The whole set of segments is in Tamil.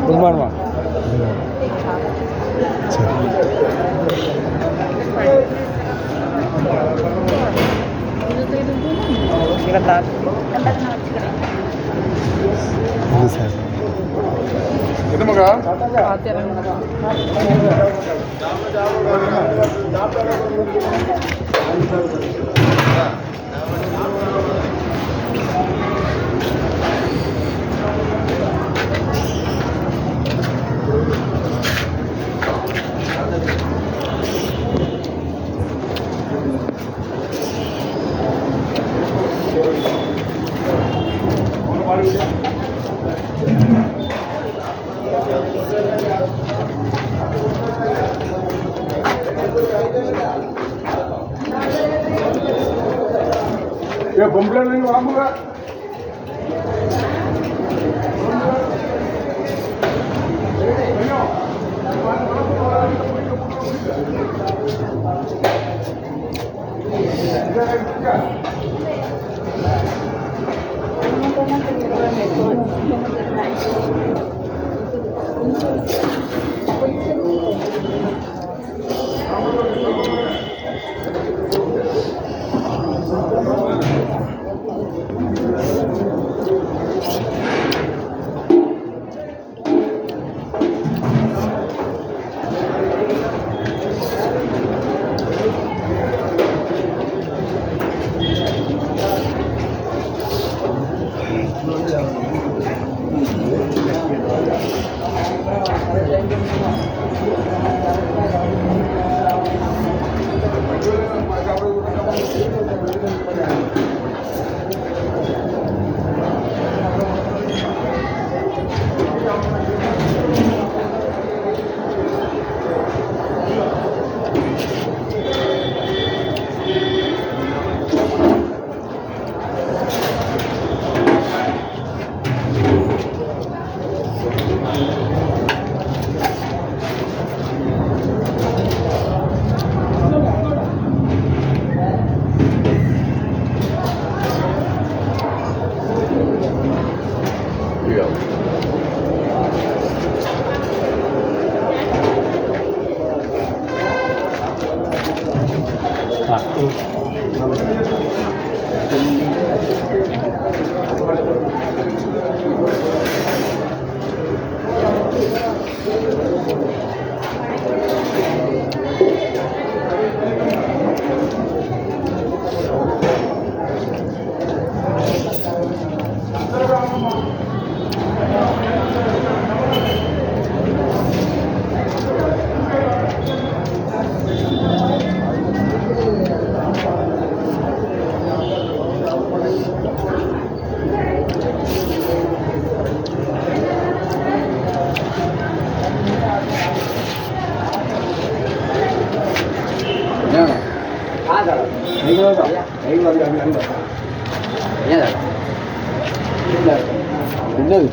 குருமானமா சார் எது மகா பொம்பளை நீங்க வாங்குங்க என்னது?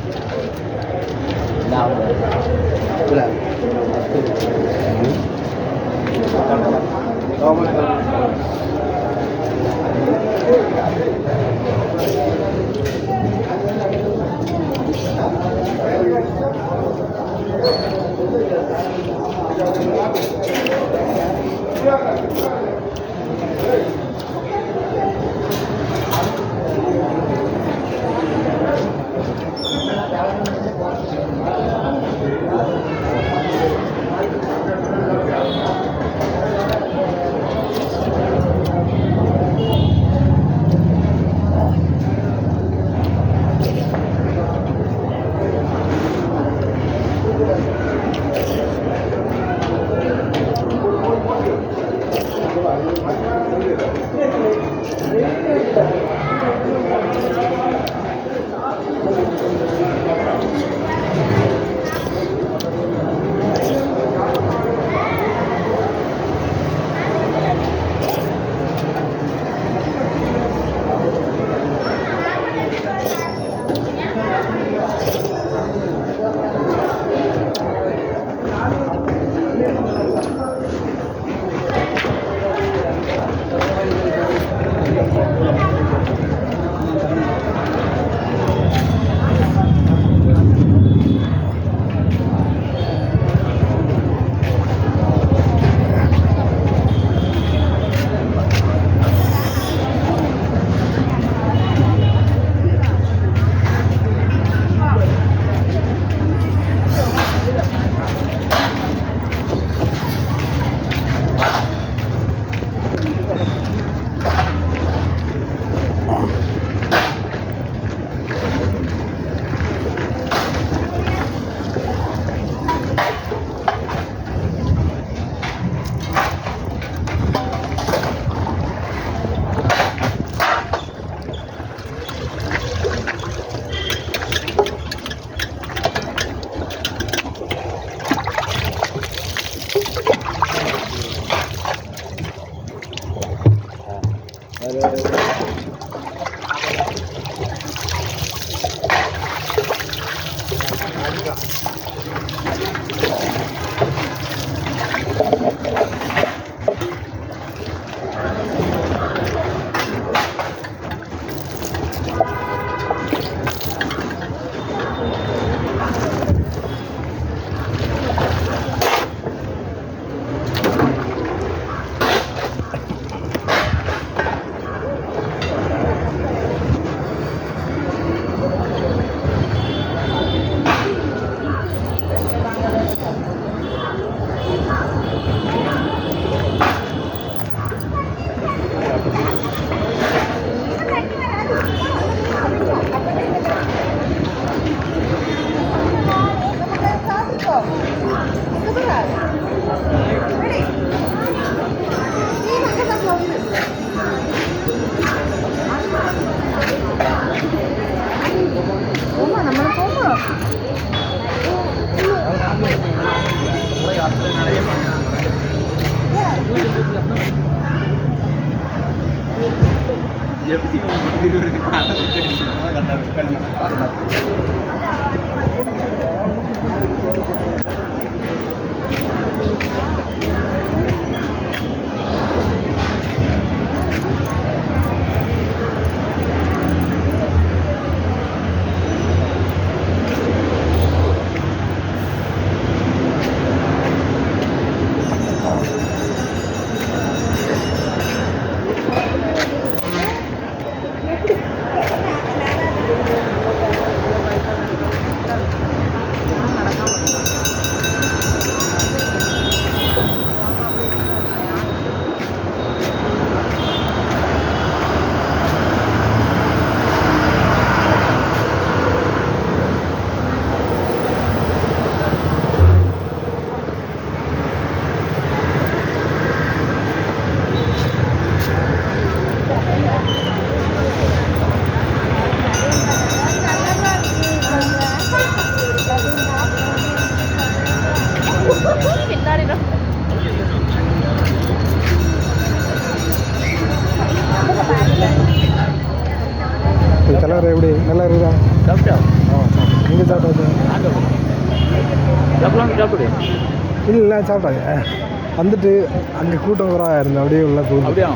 கலர் எப்படி நல்லா இருக்குதா? சாப்பிட்டா? ஆ, எங்கே சாப்பிட்டா? சாப்பிடு. இல்லை சாப்பிட்டாங்க வந்துட்டு அங்கே கூட்டம் குறவாக இருந்தேன் அப்படியே உள்ள கூட்டம். அப்படியா?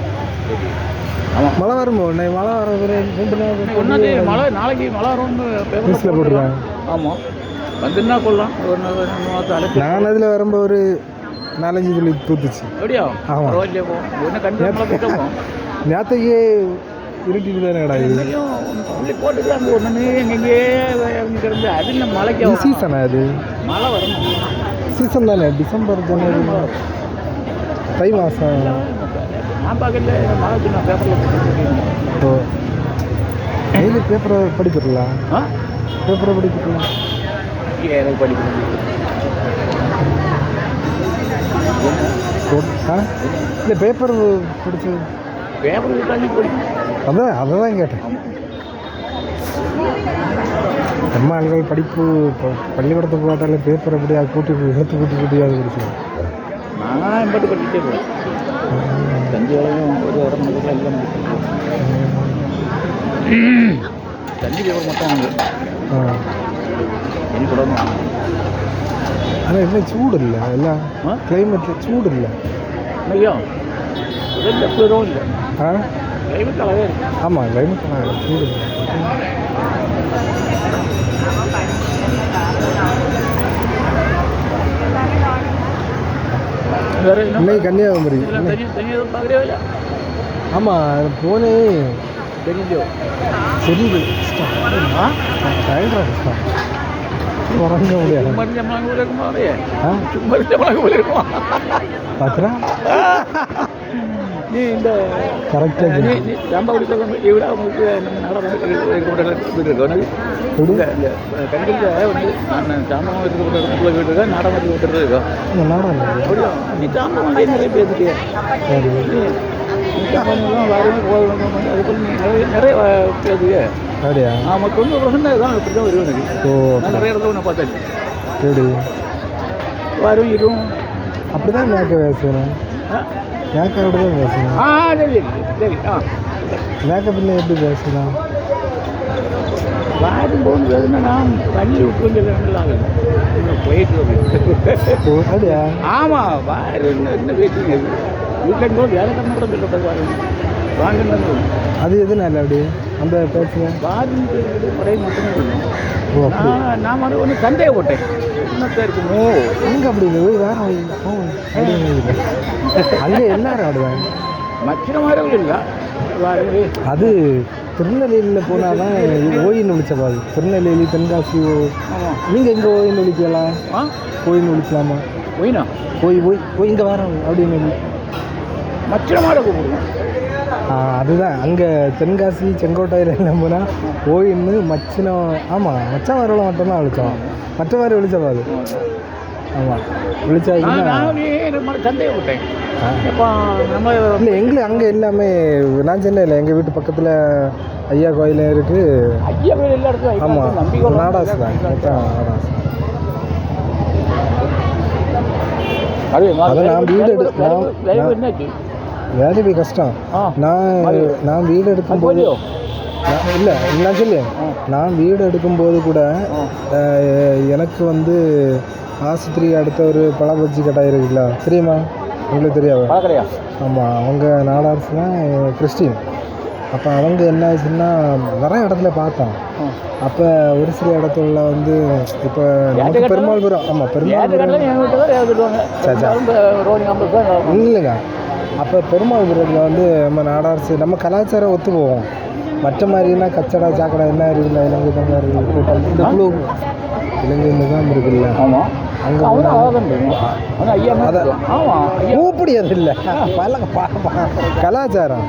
ஆமாம், மழை வரும்போ இன்னைக்கு மழை வர ஒரு 2 நாள் ஒன்றாந்தே மழை, நாளைக்கு மழை வரும்னு நியூஸில் போட்டுருக்காங்க. ஆமாம், வந்துன்னா கொள்ளலாம். ஒரு நாள் நான் அதில் வரும்போது ஒரு 4-5 துளி தூத்துச்சு. அப்படியா? ஆமாம். பரவாயில்லையே, போ ஒன்று கண்டிப்பாக நேற்றுக்கே இருட்டிட்டு தானே கிடாது. உள்ளே போட்டுக்கிறாங்க ஒன்றுமே எங்கெங்கே கிடந்து. அது இல்லை மழைக்கு சீசனா அது? மழை வரணும். சீசன் தானே, டிசம்பர் ஜனவரி தை மாதம். நான் பார்க்கல, மழை சொன்ன பேப்பரில். ஓ, டெய்லி பேப்பரை படிக்கிறலாம்? பேப்பரை படிக்கலாம். எனக்கு படிக்கணும். இல்லை பேப்பர் படிச்சு பேப்பர் விட்டாலே படிக்கணும். அதை தான் கேட்டேன். நம்ம ஆண்கள் படிப்பு பள்ளிக்கூடத்துக்கு போட்டாலே பேப்பர் எப்படி அது கூட்டி கூட்டியாவது படிச்சுக்கலாம். நான் எம்பட்டு படிச்சுட்டே போகிறேன். தஞ்சை வரையும் ஒரு இடம் மட்டும் எல்லாம் தஞ்சை பேப்பர் மட்டும் வாங்க. இனி கூட வாங்க. ஆனால் இன்னும் சூடு இல்லை, எல்லாம் கிளைமேட்டில் சூடு இல்லை. ஐயோ, இல்லை குளிரும் இல்லை. கிளைமேட் அழகாக இருக்கு. ஆமாம், கிளைமேட் அழகாக சூடு இல்லை. இன்னைக்கு கன்னியாகுமரி. ஆமாம், போனேன். தெரிஞ்சோ? தெரியுது. உறங்க முடியாது. பார்க்குறா நீ இந்த கரெக்டாக சாம்பாடி விட அவங்களுக்கு கண்டிப்பாக வந்து நான் சாம்பம் இருக்கப்பட்ட வீடு இருக்கா, நாடகம் விட்டுறது இருக்கா? நாடகம் அப்படியா? நீ சாம்பம் நிறைய பேசிட்டியா? சாம்பாங்கெல்லாம் வேறு போகணும். அது போல் நீ நிறைய பேசுங்க. அப்படியா? ஆமாம், 90% தான் இப்படி தான் வருவேன் எனக்கு. நான் நிறைய இடத்துல நான் பார்த்தேன். எப்படி வரும் இதுவும் அப்படி தான் மேக்க பேசணும். மேக்க அப்படி தான் பேசணும். சரி சரி. மேக்கப் இல்லை எப்படி பேசலாம்? வாடும் போகுது நான் தண்ணி விட்டு போயிட்டு. அப்படியா? ஆமாம், வாரு என்ன பேசுங்க. வீட்டில் போது வேலை பண்ண கூட சொல்ல வாங்க. அது எதுனால அப்படி அந்த பேசுங்க? வாருந்து முறை மட்டுமே இருக்கும். ஓ, அப்படி. நான் மறு ஒன்று சந்தேகப்பட்டேன். என்னத்தான் இருக்குமோ அங்கே அப்படி இல்லை, வேற அங்கே எல்லாரும் ஆடுவாங்க. மற்ற மாதிரி இல்லை. அது திருநெல்வேலியில் போனால் தான் ஓயின்னு விழிச்சப்பாது. திருநெல்வேலி, தென்காசி. நீங்கள் எங்கே ஓயின்னு விழிக்கலாம்? ஓயின்னு விழிக்கலாமா? ஓயினா ஓய் இங்கே வரோம் அப்படின்னு மற்ற மாதிரி கூப்பிடுவோம். அதுதான் அங்கே தென்காசி செங்கோட்டையில் எல்லாம் போனால் ஓயின்னு மச்சினம். ஆமாம், மச்சான் வரல மட்டும்தான் விழிச்சோம். மற்ற மாதிரி விழிச்சப்பாது. ஆமாம், விழிச்சாச்சுன்னா சந்தேகப்பட்டேன். இல்லை எங்களுக்கு அங்கே எல்லாமே. நான் சென்னையில் எங்கள் வீட்டு பக்கத்தில் ஐயா கோயில் இருக்குது. ஐயா கோயில் எல்லா இடத்துல. ஆமாம், நாடாசு தான். நாடாசு. அதை நான் வீடு வேலை போய் கஷ்டம். நான் வீடு எடுக்கும்போது இல்லை, நான் சொல்லு, நான் வீடு எடுக்கும்போது கூட எனக்கு வந்து ஆஸ்பத்திரி அடுத்த ஒரு பழ பஜ்ஜி கடை இருக்குல்ல, தெரியுமா உங்களுக்கு? தெரியாது. ஆமாம், அவங்க நாடார்ஸ்லாம் கிறிஸ்டின். அப்போ அவங்க என்ன ஆச்சுன்னா நிறைய இடத்துல பார்த்தோம். அப்போ ஒரு சில இடத்துல வந்து இப்போ நமக்கு பெருமாள்புரம். ஆமாம், பெருமாள்புரம் இல்லைங்க. அப்போ பெருமாள்புரத்தில் வந்து நம்ம நாடார்ஸ் நம்ம கலாச்சாரம் ஒத்து போவோம். மற்ற மாதிரினா கச்சடா சாக்கடா என்ன இருக்குல்ல, இலங்கை தமிழர் கூட்டம், இந்த குழு இலங்கை முகாம் இருக்குல்ல, அங்கே ஊப்படியது இல்லை கலாச்சாரம்.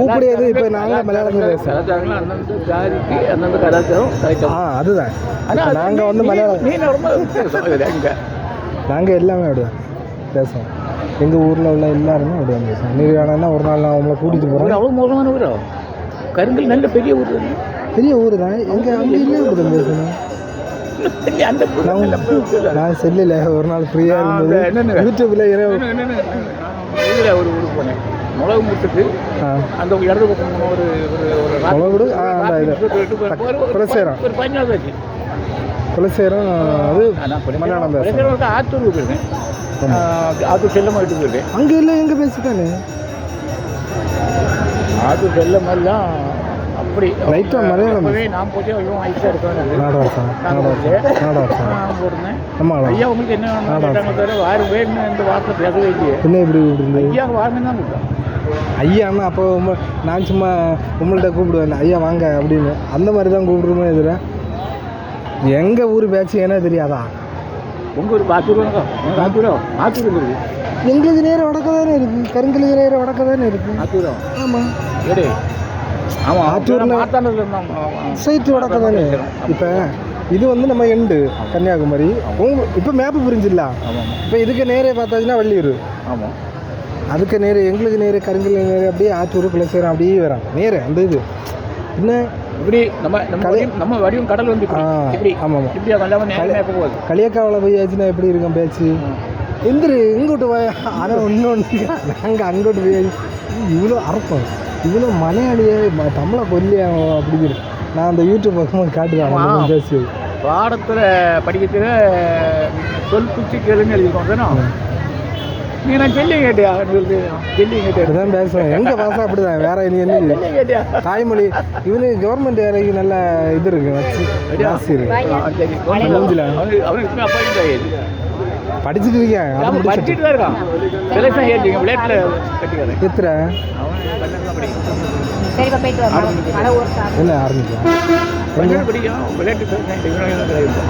ஊப்படியது இப்போ நாங்கள் மலையாளத்தில் பேசுகிறோம். அதுதான் நாங்கள் வந்து மலையாளம். நாங்கள் எல்லாமே அப்படிதான் பேசுவோம். எங்கள் ஊரில் உள்ள எல்லாருமே அப்படியே பேசுவோம். நீர் வேணான்னா ஒரு நாள் நான் அவங்கள கூட்டிகிட்டு போகிறேன். அவ்வளோ மோசமான ஊரா? கருங்கல் நல்ல பெரிய ஊர். பெரிய ஊர் தான். எங்கள் அங்கே இல்லை அப்படி தான் பேசணும். நான் செல்லில் ஒரு நாள் ஃப்ரீயாக இருந்தது யூடியூப்பில் இதில் ஒரு ஊருக்கு போனேன். மிளகு முட்டுக்கு அந்த இடது பக்கம் ஒரு மிளகுடு ஒரு 15 நாள் ஆச்சு. குலசேரம் அது மலையாளம் பேசுகிறேன். ஆத்தூருக்கு போயிருக்கேன், ஆத்தூர் செல்லம்மா வீட்டுக்கு போயிருக்கேன். அங்கே இல்லை எங்கே பேசிட்டானே ஆத்தூர் செல்லம்மெல்லாம் அப்படி லைட்டாக மலையாளம் நான் போட்டு ஐயோ ஐஸாக இருக்கேன் நாடகம் போட்டிருந்தேன். ஆமாம் ஐயா உங்களுக்கு என்ன வேணும் தவிர வாரு வேணும்னு இந்த வார்த்தை பேசவே இல்லையே. என்ன இப்படி கூப்பிடுறது? ஐயா வாருன்னு தான் கூப்பிட்டேன். ஐயான்னா அப்போ நான் சும்மா உங்கள்கிட்ட கூப்பிடுவேன் ஐயா வாங்க அப்படின்னு, அந்த மாதிரி தான் கூப்பிடுறோமே இதில். எங்கள் ஊர் பேச்சு ஏன்னா தெரியாதா? உங்கள் ஊர் ஆத்தூர் ஆத்தூரோ ஆத்தூர் இருக்குது. எங்களுக்கு நேரம் வடக்க தானே இருக்குது, கருங்களுக்கு நேரம் வடக்க தானே இருக்குது. ஆத்தூரோ ஆமாம் ஏடே ஆமாம் ஆத்தூரில் சைட்டு வடக்க தானே. இப்போ இது வந்து நம்ம எண்டு கன்னியாகுமரி. இப்போ மேப்பு புரிஞ்சிடல. இப்போ இதுக்கு நேரே பார்த்தாச்சுன்னா வள்ளியூர். ஆமாம் அதுக்கு நேரு எங்களுக்கு நேரு கருங்கல் நேரு அப்படியே ஆத்தூர் குலசேரம் அப்படியே வரோம் நேரு அந்த இது என்ன இப்படி நம்ம வடிவம் கடல் வந்து ஆமாம் இப்படியா வந்தாமல் போகுது. களியக்காவில் போய் ஆச்சுன்னா எப்படி இருக்கும் பேச்சு? எந்திரு இங்கிட்டு போய் ஆனால் இன்னொன்று நாங்கள் அங்கிட்டு போய் இவ்வளோ அறப்போம் இவ்வளோ மலையாளியே தமிழை கொல்லியா அப்படிங்கிற நான் அந்த யூடியூப் பக்கமாக காட்டுவேன் பேசி பாடத்தில் படிக்கிறதுல சொல் குச்சி கேளுங்க எழுதிருக்கோம் தானே. நீ நான் செல்லி கேட்டியா? செல்லி கேட்டேன் தான் பேசுவேன். எங்கள் பாசம் அப்படி தான் வேற இனி என்ன கேட்டியா? தாய்மொழி இவனு கவர்மெண்ட் வேலைக்கு நல்ல இது இருக்கு வச்சு ஜாஸ்தி இருக்கு. படிச்சுட்டு இருக்கேன், படிச்சுட்டு தான் இருக்கான். செலக்ஷன் ஏற்றிங்க விளையாட்டில் கட்டிக்கிறேன். எத்தனை என்ன ஆரம்பிக்கலாம் படிக்கும் விளையாட்டு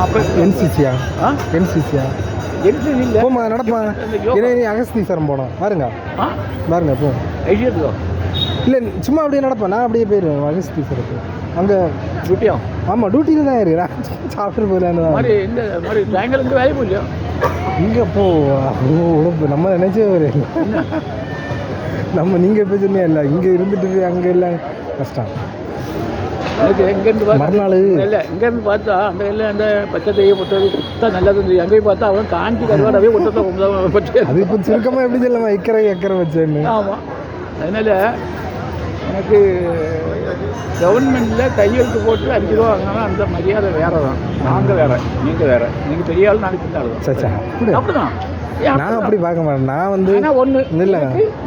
அப்போ என்சிசியா என்சிசியா போமா நடப்பான். நீ அகஸ்தீஸ்வரம் போனோம் பாருங்க பாருங்க போ இல்லை சும்மா அப்படியே நடப்பேன். நான் அப்படியே போயிடுவேன் அகஸ்தீஸ்வரத்துக்கு. அங்கே டியூட்டியா? ஆமாம் டியூட்டியில் தான் இருக்கிறேன். சாப்பிட்டு போயிடலான்னு இந்த மாதிரி சாயங்காலம் வேலை போயிலையா? இங்கே போ உடம்பு நம்ம நினைச்சே ஒரு நம்ம நீங்கள் இப்போ சொன்னே இல்லை இங்கே இருந்துட்டு அங்கே இல்லை கஷ்டம். இங்கேருந்து மறுநாள் இல்லை இங்கேருந்து பார்த்தா அந்த எல்லாம் அந்த பச்சை தெய்ய பொட்டது தான் நல்லது இருந்தது. அங்கேயும் பார்த்தா அவன் காஞ்சி கருவாடாவே பொட்டத்தை பச்சை. அது இப்போ சுருக்கமாக எப்படி சொல்லலாம் எக்கரை வச்சேன்னு. ஆமாம் அதனால் எனக்கு கவர்மெண்ட்டில் கையெழுத்து போட்டு 5 ரூபா வாங்கினாலும் அந்த மரியாதை வேறு தான். நாங்கள் வேறு நீங்கள் வேறு. நீங்கள் பெரிய ஆள் நாளைக்கு சின்ன ஆள் சச்சா அப்படிதான். நான் அப்படி பார்க்க மாட்டேன். நான் வந்து ஒன்று இல்லை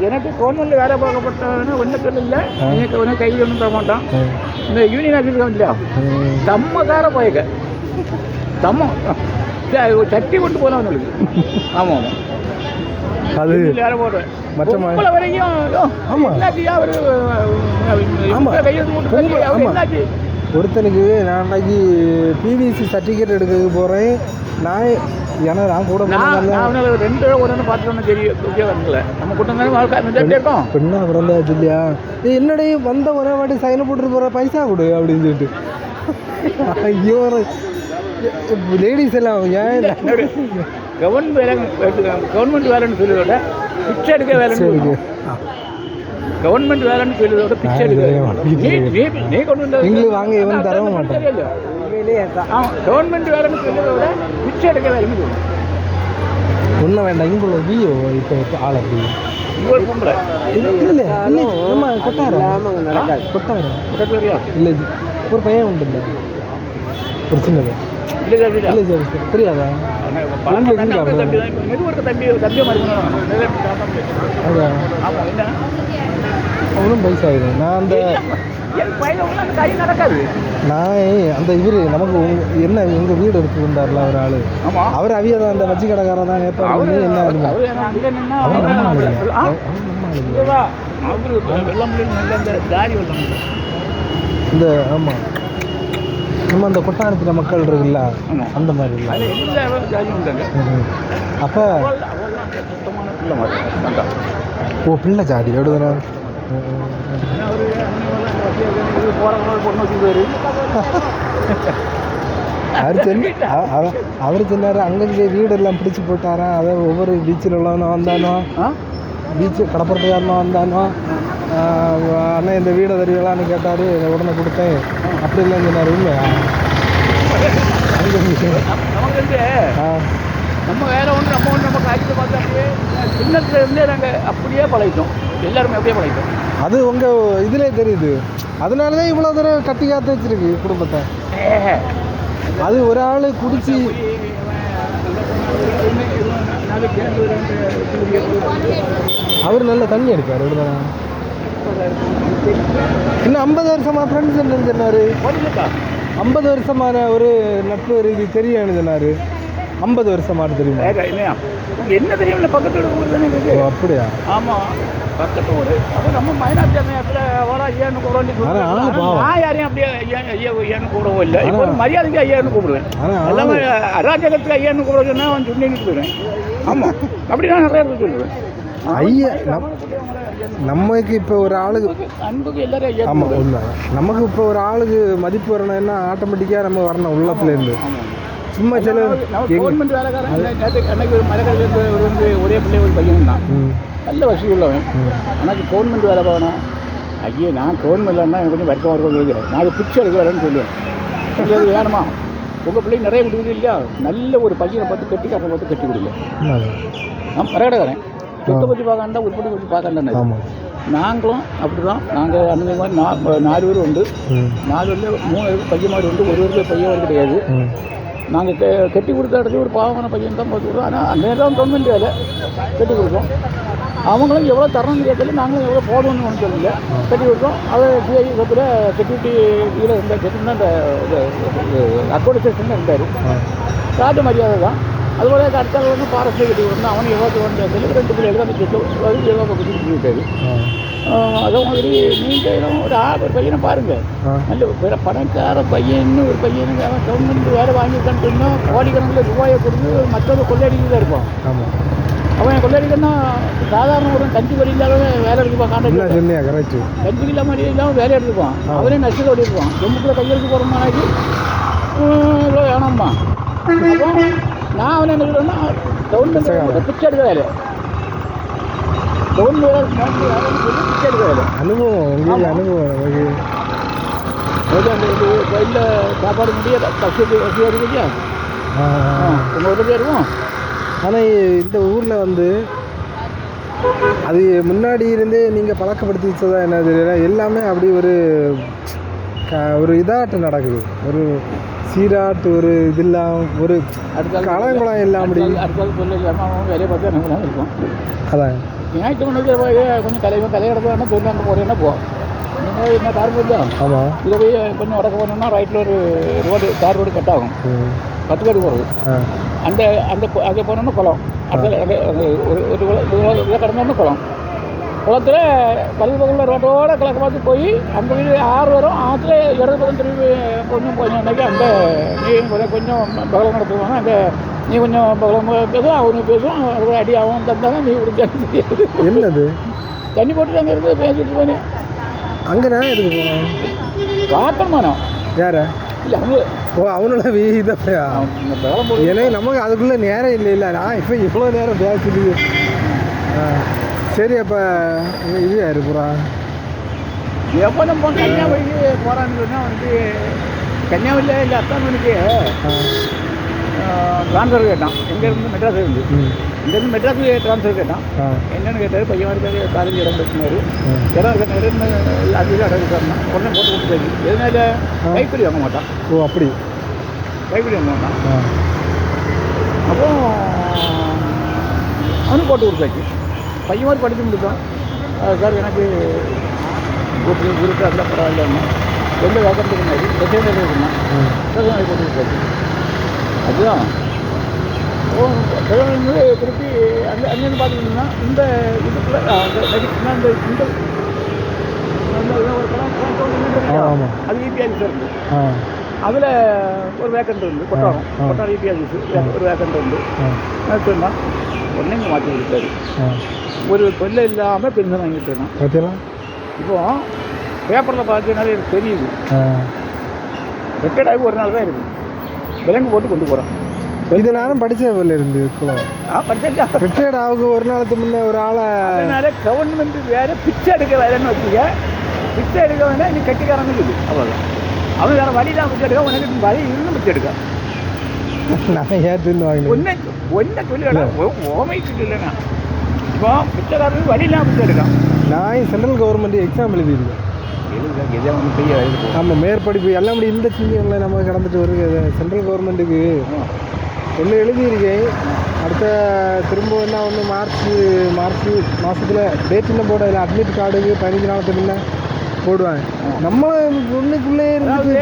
எனக்கு கவர்மெண்ட்டில் வேலை பார்க்கப்பட்டவன ஒன்றும் இல்லை. எனக்கு ஒன்றும் கையில் ஒன்றும் தர மாட்டான். இந்த யூனியன் ஆஃபீஸ் இல்லையா தம்மக்கார போயக்க தம்ம சட்டி கொண்டு போகலாம் அவங்களுக்கு. ஆமாம் ஆமாம் அது வேலை போடுறேன் மற்ற வரைக்கும். ஆமாம் கையெழுத்து ஒருத்தனுக்கு நான் அன்னைக்கு பிவிசி சர்டிஃபிகேட் எடுக்க போகிறேன். நான் கூட 2 1 பார்த்துட்டு தெரியும் வரல. நம்ம கூட்டம் இருக்கோம் பெண்ணா பிறந்தா இல்லையா என்னடே வந்த ஒரே வாட்டி சைனை போட்டு போகிற பைசா கொடு அப்படின்னு சொல்லிட்டு. ஐயோ லேடிஸ் எல்லாம் ஏன் கவர்மெண்ட் வேலைன்னு சொல்லுவதோட பிச்சை எடுக்க வேலைன்னு கவர்மெண்ட் வேலைன்னு சொல்லுவதோட பிச்சை எடுக்க நீ கொண்டு வந்து எங்களுக்கு வாங்க இவன் தரவும் மாட்டேன். கவர்மெண்ட் வேலைன்னு சொல்லுவதோட பிச்சை எடுக்க வேலைன்னு சொல்லுவோம். ஒன்றும் வேண்டாம். இங்கே வீயோ இப்போ ஆள் அப்படி பொம்பளை இல்லை நம்ம கொட்டாரம் இல்லை ஒரு பையன் உண்டு இல்லை ஒரு சின்னது இல்லை புரியாதா? அவனும் பைசாகுது. நான் அந்த அந்த இவர் நமக்கு என்ன எங்கள் வீடு எடுத்து வந்தார்ல ஒரு ஆள் அவர் அவியதான் அந்த வச்சு கடைக்காரன் தான் ஏற்பாடு என்ன இந்த ஆமாம் நம்ம அந்த கொட்டாரத்தில் மக்கள் இருக்குல்ல அந்த மாதிரி இல்லை. அப்போ பிள்ளை ஜாதி விடுதுனா அவர் சொன்னார் அங்கங்கே வீடெல்லாம் பிடிச்சி போட்டாரா. அதை ஒவ்வொரு பீச்சில் உள்ளவனும் வந்தானோ பீச்சு கடப்புறத்துக்காரனும் வந்தானோ அண்ணன் இந்த வீடை தருவலான்னு கேட்டார். உடனே கொடுத்தேன் அப்படி இல்லைன்னு சொன்னார். உண்மையா நம்ம வேலை ஒன்று நம்ம காய்ச்சல் பார்த்தாலே சின்னத்துல இருந்தே நாங்கள் அப்படியே பழகிட்டோம். எல்லாருமே அப்படியே பழகிட்டோம். அது உங்கள் இதிலே தெரியுது. அதனால தான் இவ்வளோ தூரம் கட்டி காத்து வச்சிருக்கு குடும்பத்தை. அது ஒரு ஆள் குடிச்சு அவர் நல்ல தண்ணி எடுக்கார் இன்னும் 50 வருஷமா ஃப்ரெண்ட்ஸ் என்னன்னு சொன்னார். 50 வருஷமான ஒரு நட்பு இது தெரியும் சொன்னார். 50 வருஷமானு தெரியுமா? என்ன தெரியும், பக்கத்து ஊர் தானே இருக்கு. ஓ அப்படியா? ஆமாம், பக்கத்து ஊர். அப்போ நம்ம மைனாரிட்டி சமயத்தில் ஓரா ஐயான்னு கூப்பிடுவோம். நான் யாரையும் அப்படியே ஐயான்னு கூப்பிடவும் இல்லை. இப்போ ஒரு மரியாதைக்கு ஐயான்னு கூப்பிடுவேன். எல்லாமே அராஜகத்துக்கு ஐயான்னு கூப்பிடுறதுன்னா அவன் சொன்னிட்டு போயிடுவேன். ஆமாம், அப்படி நான் நிறைய பேர் சொல்லுவேன். ஐயா நமக்கு இப்போ ஒரு ஆளுக்கு அன்புக்கு எல்லாரும் ஐயா. ஆமாம் உண்மை. நமக்கு இப்போ ஒரு ஆளுக்கு மதிப்பு வரணும்னா ஆட்டோமேட்டிக்காக நம்ம வரணும் உள்ளத்துலேருந்து. சும்மா சில கவர்மெண்ட் வேலைக்காரன் அன்னைக்கு ஒரு மலைக்கடையிலேருந்து ஒரு வந்து ஒரே பிள்ளை ஒரு பையன் தான், நல்ல வசதி உள்ளவன். எனக்கு கவர்மெண்ட் வேலை போகணும். ஐயே நான் கவர்மெண்ட்லன்னா எனக்கு கொஞ்சம் வருத்தம் இருக்கும் கேட்குறேன். நான் பிச்சை எடுக்க வரேன்னு சொல்லுவேன். அது வேணுமா? உங்கள் பிள்ளைங்க நிறைய கொடுக்குது இல்லையா? நல்ல ஒரு பையனை பார்த்து கட்டி கப்பை பார்த்து கட்டி கொடுங்க. நான் மரக்கடைக்காரன், சொத்தை பற்றி பார்க்காண்டா உற்பத்தி பற்றி பார்க்காண்டா. நாங்களும் அப்படி தான். நாங்கள் அந்த மாதிரி 4 பேர் உண்டு. 4 பேரில் 3 பேருக்கு பையன் மாதிரி உண்டு. ஒரு பேருக்கு பையன் மாதிரி கிடையாது. நாங்கள் கட்டி கொடுத்த இடத்துல ஒரு பாவமான பையன் தான் பார்த்து கொடுத்தோம். ஆனால் அந்த நேரம் கவர்மெண்ட் வேலை கட்டி கொடுத்தோம். அவங்களும் எவ்வளோ தரணும்னு கேட்கல, நாங்களும் எவ்வளோ போடணும்னு ஒன்று சொல்லல, கட்டி கொடுத்தோம். அதை சிஐ சத்தில் செக்யூரிட்டி இதில் இருந்தார். செக்யூரிட்டினா இந்த அக்கோடேஷன் இருந்தார். காட்டு மரியாதை தான். அதுபோல் அடுத்த வந்து ஃபாரஸ்ட்டில் கட்டி கொடுத்தோம். அவனும் எவ்வளோ வந்து 2 பிள்ளைகள் அந்த செட்டு எவ்வளோ கொடுத்துட்டு போயிட்டாரு. அதே மாதிரி நீங்கள் ஒரு பையனை பாருங்கள், நல்ல பணக்கார பையன்னு ஒரு பையனுக்கு அவன் கவர்மெண்ட் வேலை வாங்கிட்டான்னு கோடிக்கணக்கில் ரூபாயை கொடுத்து மற்றவங்க கொள்ளையடிக்க தான் இருப்பான். அவன் கொள்ளையடிக்கன்னா சாதாரண ஒரு கஞ்சி வழி இல்லாத வேலை எடுத்துப்பான். கான்ட்ராக்ட் கஞ்சி இல்லாமல் மாதிரி இல்லாமல் வேலை எடுத்துப்பான். அவனே நஷ்டத்தை ஓடிருப்பான். எம்புக்குள்ள கையெழுத்து போகிறோம்னாக்கி இவ்வளோ வேணாம்மா. அப்போ நான் அவனை என்ன சொல்கிறேன்னா கவர்மெண்ட் பிச்சை எடுக்க வேலை, அனுபவம் உங்களுக்கு அனுபவம் கோயிலில் சாப்பாடு முடியாது வசதியாக இருக்கு இல்லையா? உங்கள் உதவியாக இருக்கும். ஆனால் இந்த ஊரில் வந்து அது முன்னாடி இருந்தே நீங்கள் பழக்கப்படுத்தி வச்சதா என்ன தெரியல, எல்லாமே அப்படி ஒரு இதாட்டம் நடக்குது. ஒரு சீராட்டு ஒரு இதெல்லாம் ஒரு கலங்குளம் எல்லாம் அப்படி அடுத்த சொல்ல இல்லாமல் வேலையை பார்த்து எனக்கு இருக்கும். அதான் ஞாயிற்றுக்கிழமை கொஞ்சம் கலையிடப்போ தொழிலாங்க போகிறேன்னா போவோம். நீங்கள் என்ன தார் போடல. ஆமாம், இதை போய் கொஞ்சம் உடக்க போனோம்னா ரைட்டில் ஒரு ரோடு தார் ரோடு கட் ஆகும். 10 பேர் போகிறது. அந்த அந்த அங்கே போனோம்னா குளம். அடுத்த ஒரு இதை கடந்தோம்னா குளம். குளத்தில் பல்பகுள்ள ரோட்டோட கிழக்கு பார்த்து போய் அங்கே வீடு 6 வரும். ஆற்றுல இடது பக்கம் திரும்பி கொஞ்சம் போனோம்னாக்கி அந்த நீ கொஞ்சம் பகலம் நடத்துவாங்க. அங்கே நீ கொஞ்சம் பகலம் பேசும், அவனுக்கு பேசும். ஒரு அடி அவன் தந்தாங்க, நீ கொடுத்தாங்க. என்னது தண்ணி போட்டு அங்கே இருந்து பேசிட்டு போனேன். அங்கே நான் எதுக்கு போனேன்? பார்க்கணுமானோ யார? இல்லை அவங்க அவனோட வீதப்பையா? ஏன்னா நமக்கு அதுக்குள்ளே நேரம் இல்லை. நான் இப்போ இவ்வளோ நேரம் பேசிட்டு. சரி, அப்போ இது யார் பூரா எப்போ நம்ம கன்னியாகுமரிக்கு போகிறான்னு சொன்னால் வந்து கன்னியாகுமரியில் இல்லை அத்தாமணிக்கு ட்ரான்ஸ்ஃபர் கேட்டான். எங்கேருந்து மெட்ராஸ் இருந்து இங்கேருந்து மெட்ராஸுக்கு ட்ரான்ஸ்ஃபர் கேட்டான். என்னென்னு கேட்டார், பையன் மாதிரி காலேஜ் இடம் கட்டினார். இடம் கட்டினாருன்னு அதிக இடம் இருக்காருன்னா உடனே போட்டு கொடுத்தாரு. எதனால கைப்பிடி வாங்க மாட்டான். ஓ அப்படி கைப்பிடி வாங்க மாட்டான். அப்போ அவனும் போட்டு கொடுத்தாச்சு. பையன் மாதிரி படித்து முடித்தான். சார் எனக்கு குரூப் அதில் பரவாயில்லன்னா எந்த வேக்கத்துக்கு முன்னாடி செகண்ட் இருந்தான். செகண்ட் போட்டு கொடுத்தாச்சு. அதுதான் திருப்பி அங்கேருந்து பார்த்துக்கிட்டோம்னா இந்த இதுக்குள்ள இந்த ஒரு படம் அது ஈபி ஆஃபீஸர் இருக்குது. அதில் ஒரு வேக்கண்ட் இருந்து கொட்டாரம் ஈபி ஆஃபீஸ் ஒரு வேக்கண்ட் இருந்து சொன்னால் உடனே இங்கே மாற்றி கொடுத்தாரு. ஒரு தொல்லை இல்லாமல் பென்ஷன் வாங்கிட்டு இருக்கான். இப்போது பேப்பரில் பார்த்தீங்கன்னாலே எனக்கு தெரியுது. ரிட்டையர்ட் ஆகி ஒரு நாள் தான் இருக்குது. விலங்கு போட்டு கொண்டு போகிறோம். இது நானும் படித்த போல இருந்து படித்தேன். ரிட்டையர்ட் ஆகுது ஒரு நாளுக்கு முன்னே ஒரு ஆளை. அதனால கவர்மெண்ட் வேறு பிச்சை எடுக்க வேலைன்னு வச்சுக்க. பிச்சை எடுக்க வேணா நீ கட்டிக்காரன்னு சொல்லி அவ்வளோதான். அவன் வேறு வழி தான் பிச்சை எடுக்க, உனக்கு வழி இன்னும் பிச்சை எடுக்க. நான் ஏற்றுன்னு வாங்கினேன். ஒன்றை சொல்லி ஓமைக்கு இல்லைண்ணா. இப்போ பிச்சைக்காரனுக்கு வழியெல்லாம் பிச்சை எடுக்கான். நான் சென்ட்ரல் கவர்மெண்ட் எக்ஸாம் எழுதியிருக்கேன். எதே வந்து பெரிய ஆமாம் மேற்படிப்பு எல்லாம் அப்படி இந்த சிங்கியில் நம்ம கடந்துட்டு வருது சென்ட்ரல் கவர்மெண்ட்டுக்கு ஒன்று எழுதியிருக்கேன். அடுத்த திரும்ப என்ன ஒன்று மார்ச் மாதத்தில் டேட் இன்னும் போட இல்லை அட்மிட் கார்டுக்கு 15 நாளுக்கு முன்ன போடுவாங்க. நம்ம ஒன்றுக்குள்ளே இருந்து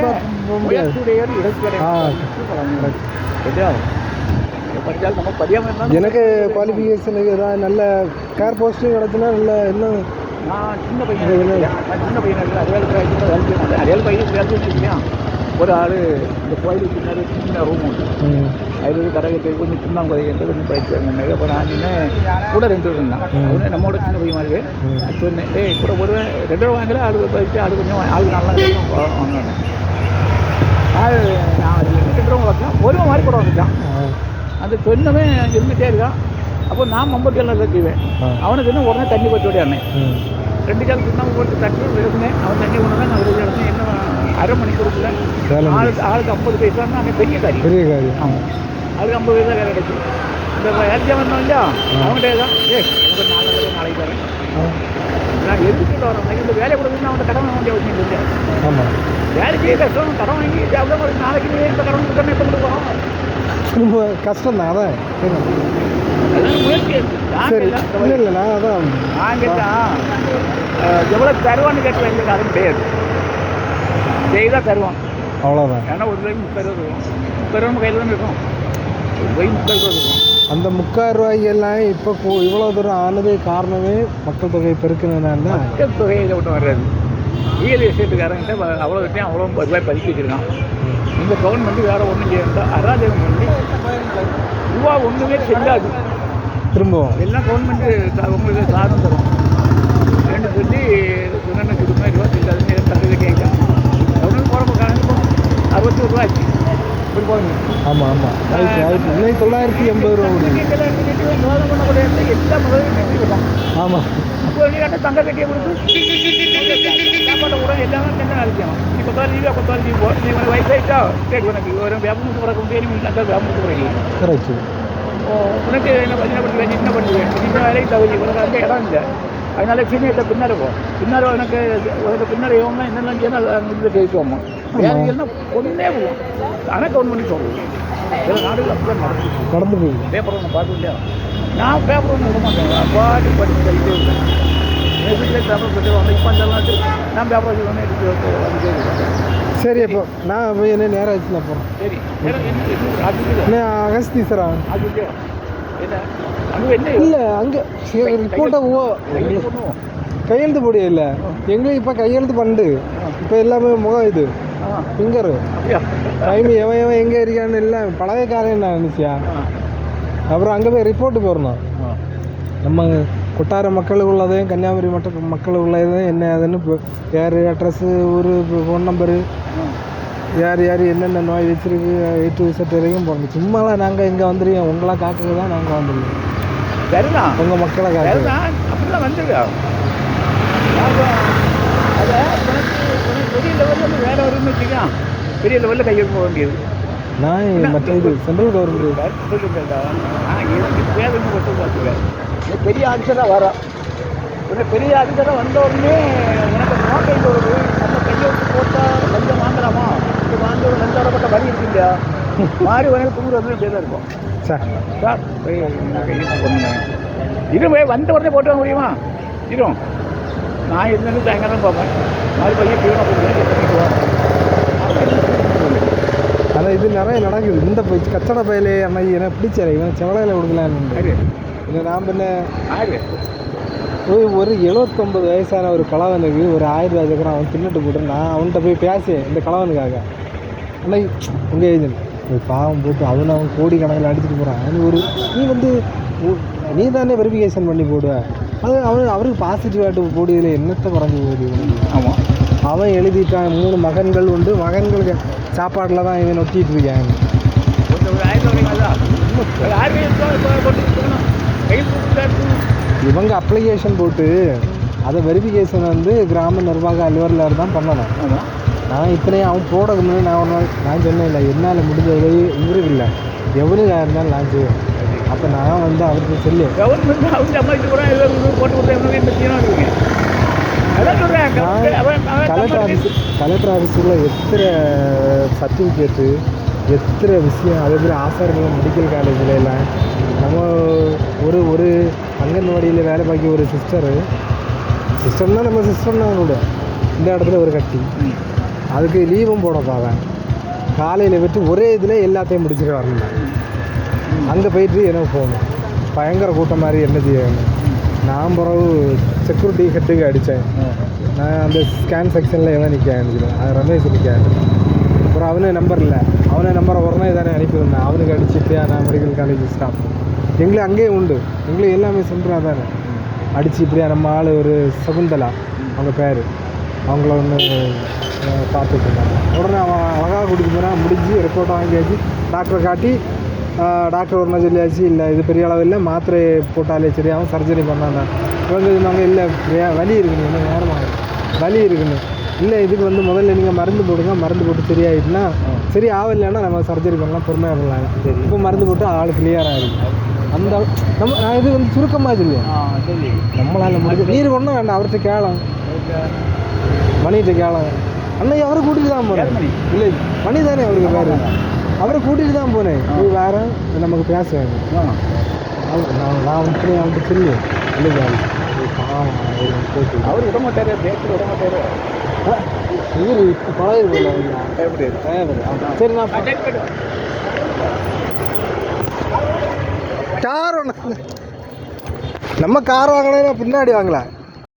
போக முடியாது. எனக்கு குவாலிஃபிகேஷனுக்கு ஏதாவது நல்ல கேர் போஸ்ட்டு கிடச்சுன்னா நல்ல இன்னும் சின்ன பையன் ஒரு ஆள் இந்த கோயிலுக்கு பின்னாடி சின்ன ரூம் உண்டு. அதில் கடை கட்டி கொஞ்சம் சின்ன குறையிட்டு கொஞ்சம் படிச்சாங்க. இப்போ நான் கூட 2 இருந்தான். அவனே நம்மளோட சின்ன பையன் மாதிரி சொன்னேன். கூட ஒரு 2 ரூபா வாங்கல ஆளு படித்து ஆளு கொஞ்சம் ஆளு நல்லா வாங்கினேன். ஆள் நான் 2 ரூபா வைக்கேன். ஒரு மாதிரி கூட வந்துட்டான். அந்த சொன்னவே இருந்துகிட்டே இருக்கான். அப்போ நான் மம்பட்டியெல்லாம் செய்வேன். அவனுக்கு இன்னும் உடனே தண்ணி பற்றி விடையானேன். 2 கால் சுண்ணாம்பு போட்டு தண்ணி விழுந்தேன். அவன் தண்ணி கொண்டு தான் நான் விழுந்து இடத்துல என்ன அரை மணிக்கூருக்குள்ள ஆளுக்கு 50 பைசான்னா அங்கே பெரிய காரியம். ஆமாம், ஆளுக்கு 50 பைசா வேலை கிடைச்சி. இந்த ஏர்ஜியாக வந்தோம் இல்லையா அவன்கிட்டே தான் எனக்கு 4 நாளைக்கு தரேன். நான் எதுக்கிட்ட வரேன் இந்த வேலையை கொடுக்குன்னு அவன் கடன் வாங்க வேண்டிய அவசியம் இல்லை. ஆமாம், வேலைக்கு கஷ்டம் கடன் வாங்கி அவ்வளோ ஒரு நாளைக்கு இந்த கடன் கொடுத்தா எப்போ கொடுப்போம் ரொம்ப கஷ்டம் தான். அதான் சரி இல்லை நான் அதான் நான் கேட்டான் எவ்வளோ தருவான்னு கேட்கல. எங்களுக்கு அதுவும் கிடையாது. செய்தால் தருவான் அவ்வளோதான். ஏன்னா ஒரு ரூபாய்க்கு 30 ரூபா இருக்கும். 30 ரூபா கையில் தான் இருக்கும். ஒரு ரூபாய்க்கு 30 ரூபா இருக்கும். அந்த 30 ரூபாய்க்கெல்லாம் இப்போ இவ்வளோ தூரம் ஆனது காரணமே மக்கள் தொகை பெருக்குனதுனால தான். மக்கள் தொகையில் ஒன்றும் வர்றாது. ரியல் எஸ்டேட்டுக்காரங்கிட்ட அவ்வளோ கிட்டே அவ்வளோ ரூபாய் பதுக்கி வச்சுருக்கான். இந்த கவர்மெண்ட்டு வேறு ஒன்றும் செய்யறா அராஜகம் பண்ணி ரூபா ஒன்றுமே செல்லாது. திரும்பவும் எல்லாம் கவர்மெண்ட்டு உங்களுக்கு சாதம் தரும் ரெண்டு சொல்லி சொன்ன கொடுமை ரூபா செல்லாதுன்னு தங்க கட்டியாங்க. கவர்மெண்ட் போகிறப்ப 61 ரூபா ஆச்சு. ஆமாம் ஆமாம் ஆயிடுச்சு ஆயிடுச்சு. இன்னைக்கு 980 ரூபா எல்லா முதலும் ஆமாம். அப்போ கேட்டால் தங்க கட்டியை கொடுத்து சாப்பாட்டை கூட எல்லாமே என்ன அழிக்கலாம். நீ 10 லீவா 10 லீவ் போ. நீ உனக்கு வயசாயிட்டா கேட்டு உனக்கு ஒரு வியாபாரத்துக்கு பிறக்க முடியாது. நீ நல்ல வியாபாரத்துக்கு பிறகு கரெக்டு. உனக்கு என்ன பண்ணுவேன் என்ன பண்ணுவேன் இந்த வேலைக்கு தகுதி உனக்கு அங்கே இடம் இல்லை. அதனால சீனியர்கிட்ட பின்னாடி போ. பின்னாடி உனக்கு பின்னாடி இவங்க என்னெல்லாம் செய்யணும் அங்கே ஜெயிச்சோம்மா. வேலைகள்னா ஒன்றே போவோம். ஆனால் கவர்மெண்ட் சொல்லுவோம் சில நாடுகள் அப்படியே நடந்து போய் பேப்பர் ஒன்று பார்த்து இல்லையா. நான் பேப்பர் ஒன்று விட மாட்டேன். பாட்டு படித்து கழித்து இருக்கேன். என் வீட்டில் பேப்பர் பற்றி வந்து இப்போ அந்த நான் பேப்பர் வச்சு எடுத்து சரி. அப்போ நான் போய் என்ன நேரம் ஆச்சு நான் போகிறேன். சரி என்ன அகஸ்தீஸ்வரா அது என்ன அங்கே என்ன இல்லை அங்கே ரிப்போர்ட்டை கையெழுத்து போடிய இல்லை எங்களுக்கு இப்போ கையெழுத்து பண்ணு. இப்போ எல்லாமே முகம் இது ஃபிங்கரு டைம் எவன் எங்கே இருக்கான்னு இல்லை பழகக்காரன் என்ன நினச்சியா. அப்புறம் அங்கே போய் ரிப்போர்ட்டு போடணும். நம்ம கொட்டார மக்களுக்கு உள்ளதையும் கன்னியாகுமரி மக்களுக்கு உள்ளதையும் என்ன அதுன்னு பேர் அட்ரஸ்ஸு ஊர் ஃபோன் நம்பரு யார் யார் என்னென்ன நோய் வச்சுருக்கு A to Z வரைக்கும் போடணும். சும்மாலாம் நாங்கள் இங்கே வந்துருக்கோம். உங்களாம் காக்க தான் நாங்கள் வந்துருக்கோம். சரிதான் உங்கள் மக்களை காக்க அப்படிலாம் வந்துடுங்க. அதை பெரிய லெவலில் வேலை வரும்னு வச்சுக்கலாம். பெரிய லெவலில் கையெழுத்து போக வேண்டியது. நான் மற்ற இது சென்ட்ரல் கவர்மெண்ட் வேலைன்னு மட்டும் பார்த்துக்கேன். பெரிய ஆஃபீஸராக வர பெரிய ஆஃபீஸராக வந்த உடனே எனக்கு நோக்கம் வருது. நம்ம கையெழுத்து போட்டால் லஞ்சம் வாங்கலாமா இது வாங்க ஒரு லஞ்சப்பட்ட வழி இருக்கு இல்லையா மாறி வரைக்கும் தூங்குறது அப்படியே தான் இருக்கும். சார் கையெழுத்து பண்ணுங்க இது வந்த உடனே போட்டு வாங்க முடியுமா? இருக்கும் நான் இருந்தாலும் சாயங்காலம் பார்ப்பேன். 4 பையன் கீழே போடுவேன். ஆனால் இது நிறைய நடக்குது. இந்த கச்சடை பயிலே அன்னை எனக்கு பிடிச்சாரு. இவன் செவலையில் கொடுக்கலான்னு இல்லை. நான் பண்ண ஒரு 79 வயசான ஒரு கலவனுக்கு ஒரு 1000 ரூபா சக்கரம் அவன் தின்னுட்டு போட்டு நான் அவன்கிட்ட போய் பேசேன் இந்த கலவனுக்காக. அன்னை உங்கள் ஏஜென்ட் பாவம் போட்டு அவன் கோடிக்கணக்கில் அடிச்சுட்டு போகிறான். நீ தானே வெரிஃபிகேஷன் பண்ணி போடுவேன். அது அவருக்கு பாசிட்டிவாகிட்டு போடியதில் என்னத்தை குறைஞ்சி போகுது. ஆமாம் அவன் எழுதிட்டான். 3 மகன்கள் உண்டு. மகன்களுக்கு சாப்பாட்டில் தான் இவன் ஒட்டிகிட்டு இருக்காங்க. இவங்க அப்ளிகேஷன் போட்டு அதை வெரிஃபிகேஷன் கிராம நிர்வாக அலுவலர் தான் பண்ணணும். நான் இத்தனையும் அவன் போடுறது முன்னாடி நான் சொன்னேன் இல்லை என்னால் முடிஞ்ச உதவி இவருக்கு இல்லை எவனுக்காக இருந்தாலும் நான் செய்வேன். அப்போ நான் அவருக்கு சொல்லி கவர்மெண்ட் அவங்க அம்மாவுக்கு கூட போட்டு கொடுத்தா அதான் சொல்கிறேன் கலெக்டர் ஆஃபீஸில் எத்தனை சர்டிஃபிகேட்டு எத்தனை விஷயம் அதே மாதிரி ஆசாரிகள் மெடிக்கல் காலேஜில் எல்லாம் நம்ம ஒரு அங்கன்வாடியில் வேலை பார்க்க ஒரு சிஸ்டர்னா நம்ம சிஸ்டம் தான் கூட இந்த இடத்துல ஒரு கட்டி அதுக்கு லீவும் போட பாவேன் காலையில் விட்டு ஒரே இதில் எல்லாத்தையும் முடிச்சுட்டு வரணும் அங்கே போயிட்டு எனக்கு போகணும் பயங்கர கூட்டம் மாதிரி என்ன செய்யணும் நான் பிறகு செக்யூரிட்டி ஹெட்டுக்கு அடித்தேன் நான் அந்த ஸ்கேன் செக்ஷனில் எவன் நிற்க ஆரம்பிச்சிட்டேன் அது ரமேஷ் நிற்க அப்புறம் அவனே நம்பர் இல்லை அவனே நம்பரை உடனே தானே அனுப்பியிருந்தேன் அவனுக்கு அடிச்சுட்டு நான் மெடிக்கல் காலேஜ் ஸ்டாஃப் எங்களுக்கு அங்கேயே உண்டு எங்களுக்கு எல்லாமே சென்டராக தானே அடித்து இப்படியா நம்ம ஆள் ஒரு சகுந்தலா அவங்க பேர் அவங்கள ஒன்று பார்த்துட்டு இருந்தாங்க உடனே அவன் அழகாக கூட்டிகிட்டு போனால் முடிஞ்சு ரிப்போர்ட்டை வாங்கியாச்சு டாக்டரை காட்டி டாக்டர் ஒன்றா சொல்லியாச்சு இல்லை இது பெரிய அளவு இல்லை மாத்திரை போட்டாலே சரி அவன் சர்ஜரி பண்ணாங்க இவங்க சொன்னாங்க இல்லை வலி இருக்குன்னு இன்னும் நேரமாக வலி இருக்குன்னு இல்லை இதுக்கு வந்து முதல்ல நீங்கள் மருந்து போடுங்க மருந்து போட்டு சரியாயிட்டுனா சரி ஆகலைன்னா நம்ம சர்ஜரி பண்ணலாம் பொறுமையாக பண்ணலாம் சரி இப்போ மருந்து போட்டு ஆள் கிளியராக இருக்குது அந்த நம்ம நான் இது வந்து சுருக்கமாக இல்லையா நம்மளால் முடிஞ்சு நீர் ஒன்றும் வேண்டாம் அவர்கிட்ட கேளம் மணிகிட்ட கேளம் அன்னைக்கு அவரை கூட்டிகிட்டு தான் போனேன் இல்லை மணி தானே அவருக்கு பேர் அவரை கூட்டிகிட்டு தான் போனேன் போய் வேறு நமக்கு பேச வேணும் நான் இப்படி அவன்கிட்ட சொல்லி இல்லை அவர் விட மாட்டாரு பேச்சு விட மாட்டாரு இவர் இப்போ பழகிருக்கல சரி நான் கார் ஒன்று நம்ம கார் வாங்கினா பின்னாடி வாங்கலாம்